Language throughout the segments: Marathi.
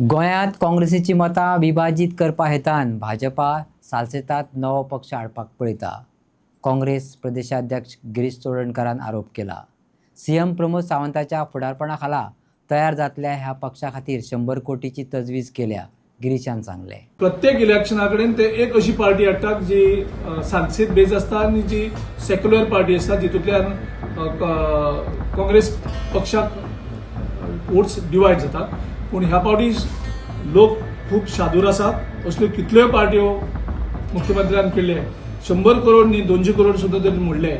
गोंयांत काँग्रेसीची मतां विभाजीत करपा हेतान भाजपा सालसेतात नवो पक्ष हाडपाक पळयता. काँग्रेस प्रदेशाध्यक्ष गिरीश चोडणकरान आरोप केला. सीएम प्रमोद सावंताच्या फुडारपणा खाला तयार जातल्या ह्या पक्षा खातीर 100 कोटीची तजवीज केल्या, गिरीशान सांगले. प्रत्येक इलेक्शनाकडेन ते एक अशी पार्टी हाडटात जी सालसेत बेज आसता आनी जी सेक्युलर पार्टी आसता, जितूंतल्यान काँग्रेस पक्षाक वोट्स डिवायड जातात. पूण ह्या पावटी लोक खूब शादूर आसात. असल्यो कितल्योय पार्ट्यो मुख्यमंत्र्यान केल्ले 100 करोड न्ही 200 करोड सुद्दां जर मोडले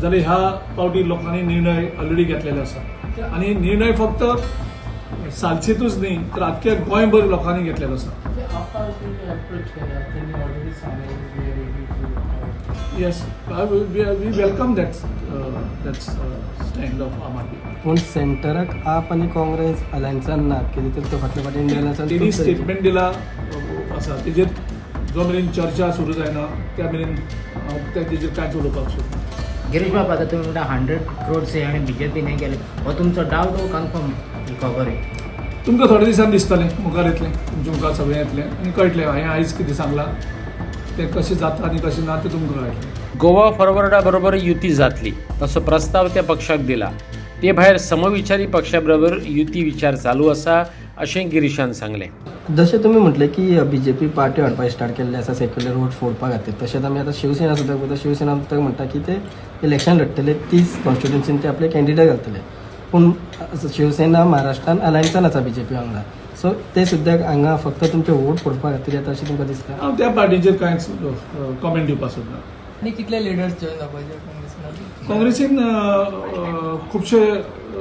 जाल्यार ह्या पावटी लोकांनी निर्णय ऑलरेडी घेतलेलो आसा. आनी निर्णय फक्त सालसेतूच न्ही तर आख्ख्या गोंयभर लोकांनी घेतलेलो आसा. Yes, we welcome that stand of Aam Aadmi. पूण सेंटराक आप आनी काँग्रेस अलायन्सान ना, कितें तरी तो फाटल्या फाटीं इंडियन आसा. तेणी स्टेटमेंट दिला आसा, तेजेर जो मेरेन चर्चा सुरू जायना त्या मेरेन तेजेर कांयच उलोवपाक सोदना. गिरीश बाबा, आता तुम्ही म्हणटा 100 करोड्स आणि बीजेपीन हे केले, हो तुमचो डावट हो कन्फर्म खबर आहे? तुमकां थोड्या दिसान दिसतलें, मुखार येतलें, तुमच्या मुखार सगळें येतलें आनी कळटलें हांवें आयज कितें सांगलां तें कशें जाता आनी कशें ना तें तुमकां कळटलें. गोवा फॉरवर्डा बरोबर युती जातली असो प्रस्ताव त्या पक्षाक दिला. ते भायर समविचारी पक्षा बरोबर युती विचार चालू आसा अशें गिरीशान सांगलें. जशें तुमी म्हटलें की बीजेपी पार्टी हाडपाक स्टार्ट केल्ले आसा सेक्युलर वोट फोडपा खातीर, तशेंच आमी आतां शिवसेना सुद्दां पळयता. शिवसेना सुद्दां म्हणटा की ते इलेक्शन लडटले, 30 कॉन्स्टिट्युन्सीन ते आपले कॅन्डिडेट घालतले. पूण शिवसेना महाराष्ट्रान अलायन्सान आसा बीजेपी वांगडा, सो ते सुद्दां हांगा फक्त तुमचे वोट फोडपा खातीर येता अशें तुमकां दिसता? हांव त्या पार्टीचेर कांयच कॉमेंट दिवपाक सोदना. आनी कितले लिडर्स जॉइन जावपाचे काँग्रेसीन खुबशे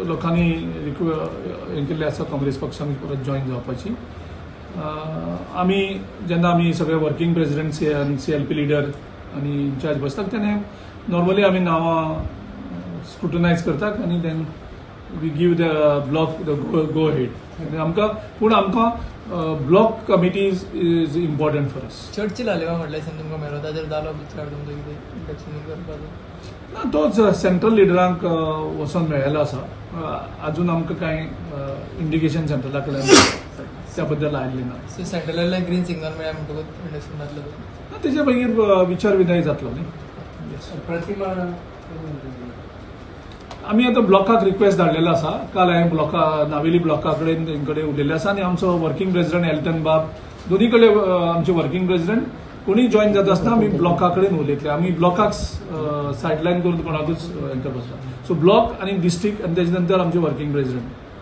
लोकांनी हें केल्लें आसा काँग्रेस पक्षान परत जॉइन जावपाची. आमी जेन्ना आमी सगळे वर्कींग प्रेसिडेंट आनी CLP लिडर आनी इन्चार्ज बसतात तेन्ना नॉर्मली आमी नांवां स्क्रुटनायज करतात आनी then we give the block the go head. आमकां block committee is important for us. Churchill Alemao म्हटल्यार तुमकां मेळ्ळो ताजेर जालो विचार तुमचो कितें इलेक्शन करपाचो? तोच सेंट्रल लिडरांक वचोन मेळ्ळेलो आसा. आजून आमकां कांय इंडिकेशन सेंट्रला कडल्यान त्या बद्दल आयिल्लें ना. सो सेंट्रलांतल्यान ग्रीन सिग्नल मेळ्ळ्या म्हणटकूच अंडरस्टँड जातलो. तेजे मागीर विचार विनय जातलो न्ही. आमी आतां ब्लॉकाक रिक्वेस्ट धाडलेलो आसा. काल हांवें नावेली ब्लॉका कडेन तेंकडे उलयल्लें आसा आनी आमचो वर्कींग प्रेसिडेंट एल्टन बाब दोनी कडेन आमचे वर्कींग प्रेसिडेंट कोणीय जॉइन जाता आसतना आमी ब्लॉका कडेन उलयतले. आमी ब्लॉकाक सायडलायन करून कोणाकूच हें करपाचो. सो ब्लॉक आनी डिस्ट्रिक्ट आनी तेजे नंतर आमचे वर्कींग प्रेसिडेंट